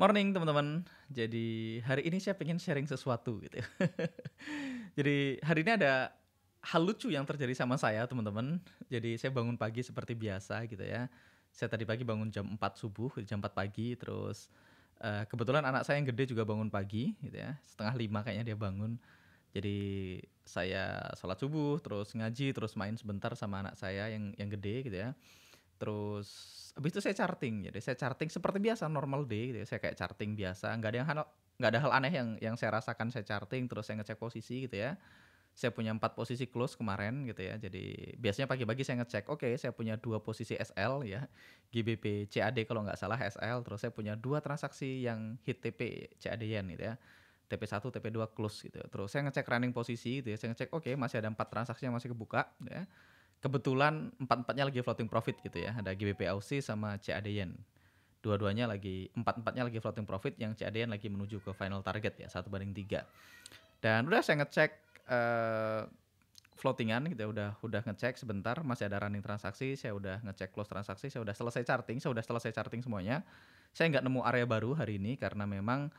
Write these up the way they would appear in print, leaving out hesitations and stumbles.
Morning teman-teman. Jadi hari ini saya pengen sharing sesuatu gitu ya. Jadi hari ini ada hal lucu yang terjadi sama saya teman-teman. Jadi saya bangun pagi seperti biasa gitu ya. Saya tadi pagi bangun jam 4 subuh, jam 4 pagi. Terus kebetulan anak saya yang gede juga bangun pagi gitu ya. Setengah 5 kayaknya dia bangun. Jadi saya sholat subuh, terus ngaji, terus main sebentar sama anak saya yang gede gitu ya. Terus habis itu saya charting, jadi saya charting seperti biasa normal day gitu ya, saya kayak charting biasa, nggak ada hal aneh yang saya rasakan saya charting, terus saya ngecek posisi gitu ya. Saya punya 4 posisi close kemarin gitu ya, jadi biasanya pagi-pagi saya ngecek, oke saya punya 2 posisi SL ya, GBP CAD kalau nggak salah SL, terus saya punya 2 transaksi yang hit TP CAD yen gitu ya, TP1, TP2 close gitu. Terus saya ngecek running posisi gitu ya, saya ngecek oke masih ada 4 transaksi yang masih kebuka gitu ya. Kebetulan empat-empatnya lagi floating profit gitu ya. Ada GBP Aussie sama CAD Yen. Dua-duanya lagi, empat-empatnya lagi floating profit, yang CAD Yen lagi menuju ke final target ya, 1/3. Dan udah saya ngecek floatingan gitu ya, udah ngecek sebentar, masih ada running transaksi, saya udah ngecek close transaksi, saya udah selesai charting semuanya. Saya nggak nemu area baru hari ini karena memang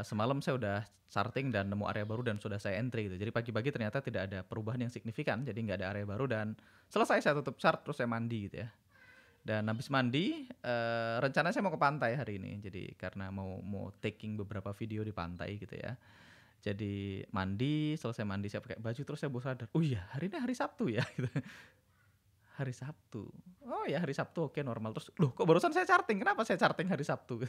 semalam saya udah charting dan nemu area baru dan sudah saya entry gitu. Jadi pagi-pagi ternyata tidak ada perubahan yang signifikan, jadi nggak ada area baru dan selesai saya tutup chart terus saya mandi gitu ya. Dan habis mandi, rencananya saya mau ke pantai hari ini. Jadi karena mau taking beberapa video di pantai gitu ya. Jadi mandi, selesai mandi saya pakai baju terus saya baru sadar, "Oh iya, hari ini hari Sabtu ya?" gitu. Hari Sabtu. Oh ya hari Sabtu, oke normal. Terus, "Loh kok barusan saya charting? Kenapa saya charting hari Sabtu?"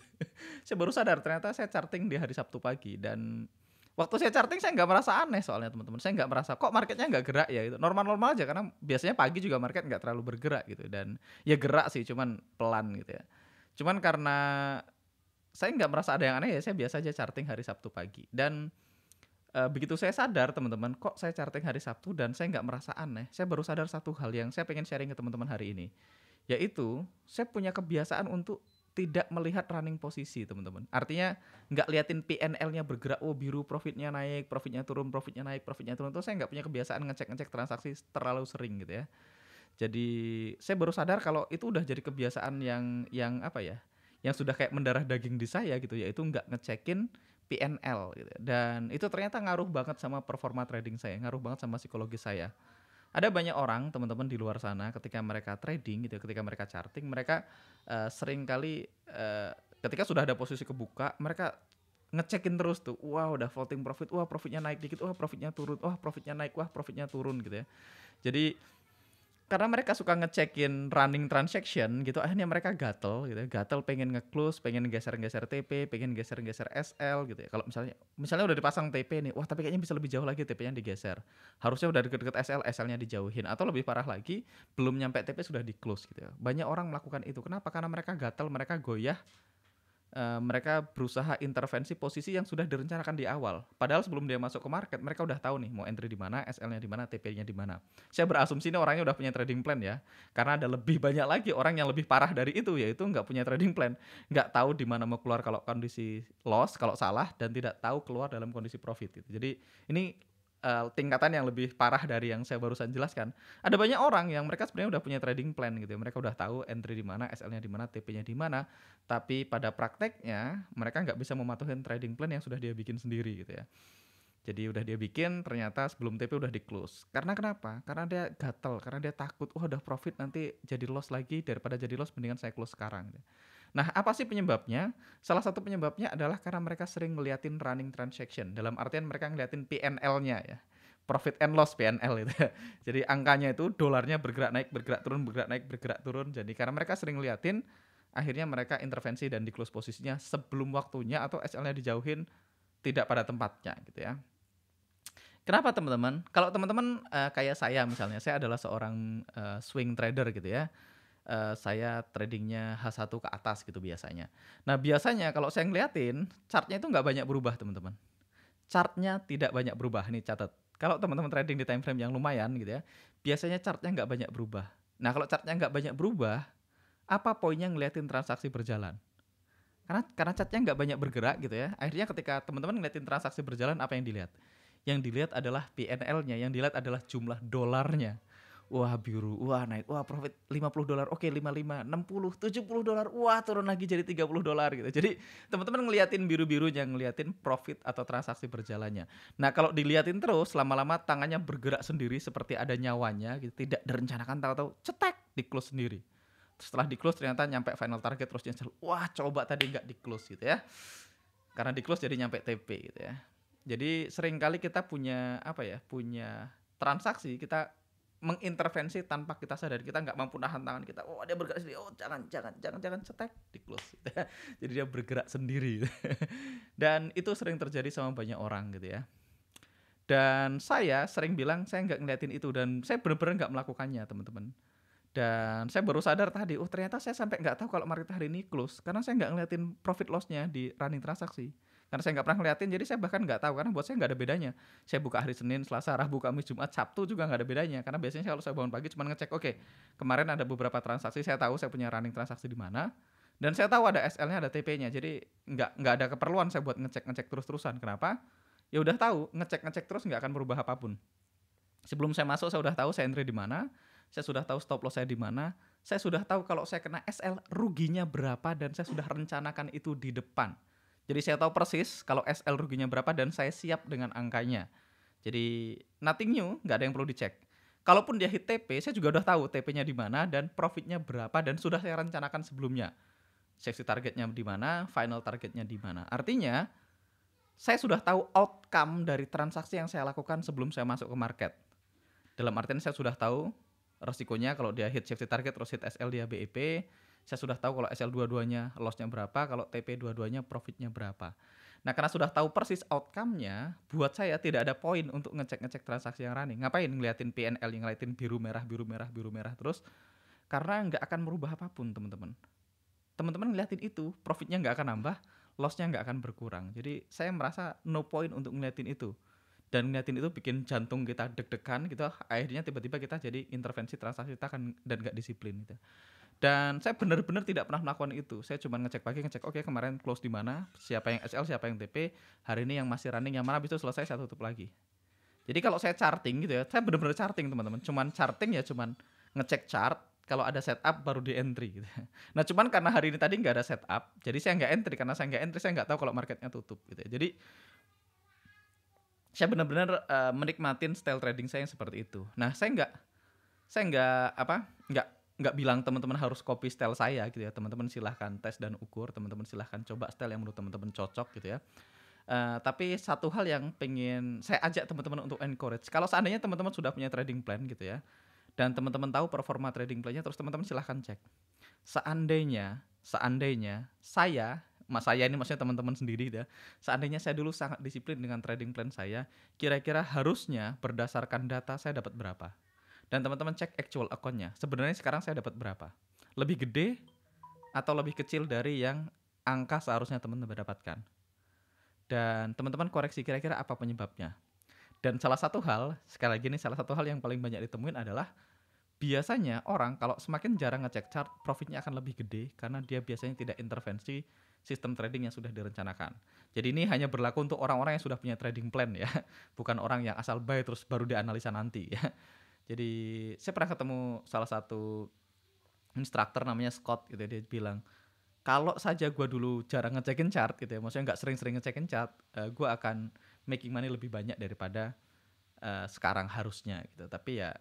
Saya baru sadar ternyata saya charting di hari Sabtu pagi dan waktu saya charting saya nggak merasa aneh soalnya teman-teman. Saya nggak merasa, "Kok marketnya nggak gerak ya?" Gitu. Normal-normal aja karena biasanya pagi juga market nggak terlalu bergerak gitu dan ya gerak sih cuman pelan gitu ya. Cuman karena saya nggak merasa ada yang aneh ya saya biasa aja charting hari Sabtu pagi dan begitu saya sadar teman-teman, kok saya charting hari Sabtu dan saya nggak merasa aneh, saya baru sadar satu hal yang saya pengen sharing ke teman-teman hari ini, yaitu saya punya kebiasaan untuk tidak melihat running posisi teman-teman. Artinya nggak liatin PNL-nya bergerak, oh biru profitnya naik, profitnya turun, profitnya naik, profitnya turun, itu saya nggak punya kebiasaan ngecek-ngecek transaksi terlalu sering gitu ya. Jadi saya baru sadar kalau itu udah jadi kebiasaan yang apa ya, yang sudah kayak mendarah daging di saya gitu, yaitu nggak ngecekin PNL gitu. Dan itu ternyata ngaruh banget sama performa trading saya, ngaruh banget sama psikologis saya. Ada banyak orang teman-teman di luar sana ketika mereka trading gitu, ketika mereka charting, mereka sering kali ketika sudah ada posisi kebuka, mereka ngecekin terus tuh, wah udah floating profit, wah profitnya naik dikit, wah profitnya turun, wah profitnya naik, wah profitnya turun gitu ya. Jadi karena mereka suka ngecekin running transaction gitu, akhirnya mereka gatel gitu ya, gatel pengen nge-close, pengen geser-geser TP, pengen geser-geser SL gitu ya. Kalau misalnya udah dipasang TP nih, wah tapi kayaknya bisa lebih jauh lagi TP-nya digeser. Harusnya udah deket-deket SL, SL-nya dijauhin atau lebih parah lagi, belum nyampe TP sudah di-close gitu ya. Banyak orang melakukan itu. Kenapa? Karena mereka gatel, mereka goyah, mereka berusaha intervensi posisi yang sudah direncanakan di awal. Padahal sebelum dia masuk ke market, mereka udah tahu nih mau entry di mana, SL-nya di mana, TP-nya di mana. Saya berasumsi ini orangnya udah punya trading plan ya. Karena ada lebih banyak lagi orang yang lebih parah dari itu, yaitu nggak punya trading plan. Nggak tahu di mana mau keluar kalau kondisi loss, kalau salah, dan tidak tahu keluar dalam kondisi profit gitu. Jadi ini tingkatan yang lebih parah dari yang saya barusan jelaskan. Ada banyak orang yang mereka sebenarnya udah punya trading plan gitu ya. Mereka udah tahu entry di mana, SL-nya di mana, TP-nya di mana, tapi pada prakteknya mereka nggak bisa mematuhin trading plan yang sudah dia bikin sendiri gitu ya. Jadi udah dia bikin, ternyata sebelum TP udah di close. Karena kenapa? Karena dia gatel, karena dia takut, wah udah profit nanti jadi loss lagi, daripada jadi loss mendingan saya close sekarang. Gitu. Nah, apa sih penyebabnya? Salah satu penyebabnya adalah karena mereka sering ngeliatin running transaction. Dalam artian mereka ngeliatin PNL-nya ya. Profit and loss PNL itu ya. Jadi angkanya itu dolarnya bergerak naik, bergerak turun, bergerak naik, bergerak turun. Jadi karena mereka sering ngeliatin, akhirnya mereka intervensi dan di close posisinya sebelum waktunya atau SL-nya dijauhin tidak pada tempatnya gitu ya. Kenapa teman-teman? Kalau teman-teman kayak saya misalnya, saya adalah seorang swing trader gitu ya. Saya tradingnya H1 ke atas gitu biasanya. Nah biasanya kalau saya ngeliatin, chartnya itu nggak banyak berubah teman-teman. Chartnya tidak banyak berubah, nih catat. Kalau teman-teman trading di time frame yang lumayan gitu ya, biasanya chartnya nggak banyak berubah. Nah kalau chartnya nggak banyak berubah, apa poinnya ngeliatin transaksi berjalan? Karena chartnya nggak banyak bergerak gitu ya. Akhirnya ketika teman-teman ngeliatin transaksi berjalan, apa yang dilihat? Yang dilihat adalah PNL-nya, yang dilihat adalah jumlah dolarnya. wah biru, wah naik, wah profit $50, oke 55, 60, $70, wah turun lagi jadi $30 gitu. Jadi teman-teman ngeliatin biru-birunya, ngeliatin profit atau transaksi berjalannya. Nah kalau diliatin terus lama-lama tangannya bergerak sendiri seperti ada nyawanya gitu, tidak direncanakan, tahu-tahu cetek di-close sendiri. Setelah di-close ternyata nyampe final target terus nyesel, wah coba tadi nggak di-close gitu ya. Karena di-close jadi nyampe TP gitu ya. Jadi seringkali kita punya apa ya, punya transaksi kita mengintervensi tanpa kita sadari, kita nggak mampu nahan tangan kita, oh dia bergerak sendiri, oh jangan cetek, di close gitu ya. Jadi dia bergerak sendiri gitu. Dan itu sering terjadi sama banyak orang gitu ya. Dan saya sering bilang saya nggak ngeliatin itu dan saya benar-benar nggak melakukannya teman-teman. Dan saya baru sadar tadi, oh ternyata saya sampai nggak tahu kalau market hari ini close karena saya nggak ngeliatin profit loss-nya di running transaksi. Karena saya nggak pernah ngeliatin, jadi saya bahkan nggak tahu karena buat saya nggak ada bedanya. Saya buka hari Senin, Selasa, Rabu, Kamis, Jumat, Sabtu juga nggak ada bedanya. Karena biasanya kalau saya bangun pagi cuma ngecek, oke, kemarin ada beberapa transaksi, saya tahu saya punya running transaksi di mana, dan saya tahu ada SL-nya, ada TP-nya. Jadi nggak ada keperluan saya buat ngecek terus-terusan. Kenapa? Ya udah tahu, ngecek terus nggak akan berubah apapun. Sebelum saya masuk saya udah tahu saya entry di mana, saya sudah tahu stop loss saya di mana, saya sudah tahu kalau saya kena SL ruginya berapa dan saya sudah rencanakan itu di depan. Jadi saya tahu persis kalau SL ruginya berapa dan saya siap dengan angkanya. Jadi nothing new, nggak ada yang perlu dicek. Kalaupun dia hit TP, saya juga udah tahu TP-nya di mana dan profitnya berapa dan sudah saya rencanakan sebelumnya. Safety targetnya di mana, final targetnya di mana. Artinya, saya sudah tahu outcome dari transaksi yang saya lakukan sebelum saya masuk ke market. Dalam artian saya sudah tahu resikonya kalau dia hit safety target terus hit SL dia BEP. Saya sudah tahu kalau SL dua-duanya loss-nya berapa, kalau TP dua-duanya profitnya berapa. Nah karena sudah tahu persis outcome-nya, buat saya tidak ada poin untuk ngecek-ngecek transaksi yang running. Ngapain ngeliatin PNL yang ngeliatin biru merah terus, karena nggak akan merubah apapun teman-teman. Teman-teman ngeliatin itu, profitnya nggak akan nambah, loss-nya nggak akan berkurang. Jadi saya merasa no point untuk ngeliatin itu. Dan ngeliatin itu bikin jantung kita deg-degan gitu, akhirnya tiba-tiba kita jadi intervensi transaksi kita kan dan nggak disiplin gitu. Dan saya benar-benar tidak pernah melakukan itu. Saya cuma ngecek pagi, ngecek oke kemarin close di mana, siapa yang SL, siapa yang TP, hari ini yang masih running yang mana, habis itu selesai saya tutup lagi. Jadi kalau saya charting gitu ya, saya benar-benar charting teman-teman. Cuman charting ya cuman ngecek chart, kalau ada setup baru di entry gitu. Nah cuman karena hari ini tadi nggak ada setup, jadi saya nggak entry. Karena saya nggak entry, saya nggak tahu kalau marketnya tutup gitu ya. Jadi saya benar-benar menikmatin style trading saya yang seperti itu. Nah saya nggak bilang teman-teman harus copy style saya gitu ya. Teman-teman silahkan tes dan ukur, teman-teman silahkan coba style yang menurut teman-teman cocok gitu ya. Tapi satu hal yang pengen saya ajak teman-teman untuk encourage, kalau seandainya teman-teman sudah punya trading plan gitu ya, dan teman-teman tahu performa trading plan-nya, terus teman-teman silahkan cek. Seandainya saya ini maksudnya teman-teman sendiri gitu ya, seandainya saya dulu sangat disiplin dengan trading plan saya, kira-kira harusnya berdasarkan data saya dapat berapa. Dan teman-teman cek actual account-nya, sebenarnya sekarang saya dapat berapa. Lebih gede atau lebih kecil dari yang angka seharusnya teman-teman dapatkan. Dan teman-teman koreksi kira-kira apa penyebabnya. Dan salah satu hal, sekali lagi nih, salah satu hal yang paling banyak ditemuin adalah biasanya orang kalau semakin jarang ngecek chart, profitnya akan lebih gede karena dia biasanya tidak intervensi sistem trading yang sudah direncanakan. Jadi ini hanya berlaku untuk orang-orang yang sudah punya trading plan ya, bukan orang yang asal buy terus baru dianalisa nanti ya. Jadi saya pernah ketemu salah satu instruktur namanya Scott gitu ya, dia bilang, kalau saja gue dulu jarang ngecekin chart gitu ya, maksudnya nggak sering-sering ngecekin chart, gue akan making money lebih banyak daripada sekarang harusnya gitu. Tapi ya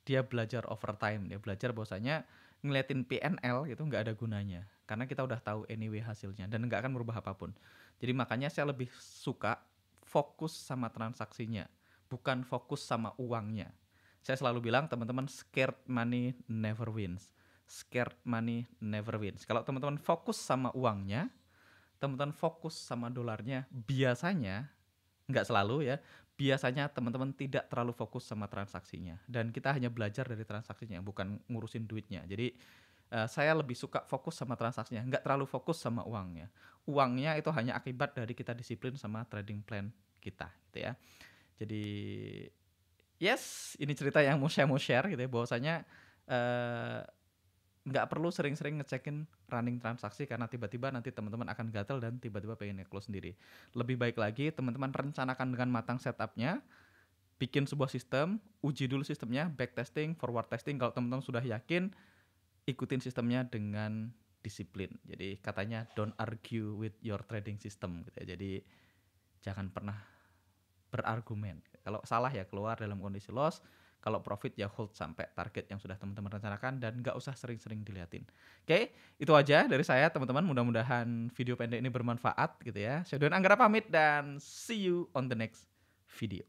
dia belajar overtime, dia belajar bahwasanya ngeliatin PNL itu nggak ada gunanya karena kita udah tahu anyway hasilnya dan nggak akan merubah apapun. Jadi makanya saya lebih suka fokus sama transaksinya, bukan fokus sama uangnya. Saya selalu bilang teman-teman, scared money never wins. Scared money never wins. Kalau teman-teman fokus sama uangnya, teman-teman fokus sama dolarnya, biasanya nggak selalu ya, biasanya teman-teman tidak terlalu fokus sama transaksinya dan kita hanya belajar dari transaksinya bukan ngurusin duitnya. Jadi saya lebih suka fokus sama transaksinya, nggak terlalu fokus sama uangnya. Uangnya itu hanya akibat dari kita disiplin sama trading plan kita gitu ya. Jadi yes, ini cerita yang mau share gitu ya, bahwasanya eh, nggak perlu sering-sering ngecekin running transaksi karena tiba-tiba nanti teman-teman akan gatel dan tiba-tiba pengen nge-close sendiri. Lebih baik lagi teman-teman rencanakan dengan matang setupnya, bikin sebuah sistem, uji dulu sistemnya, backtesting, forward testing. Kalau teman-teman sudah yakin, ikutin sistemnya dengan disiplin. Jadi katanya don't argue with your trading system gitu ya. Jadi jangan pernah berargumen. Kalau salah ya keluar dalam kondisi loss, kalau profit ya hold sampai target yang sudah teman-teman rencanakan dan nggak usah sering-sering diliatin. Oke, itu aja dari saya teman-teman. Mudah-mudahan video pendek ini bermanfaat gitu ya. Saya Don Anggara pamit dan see you on the next video.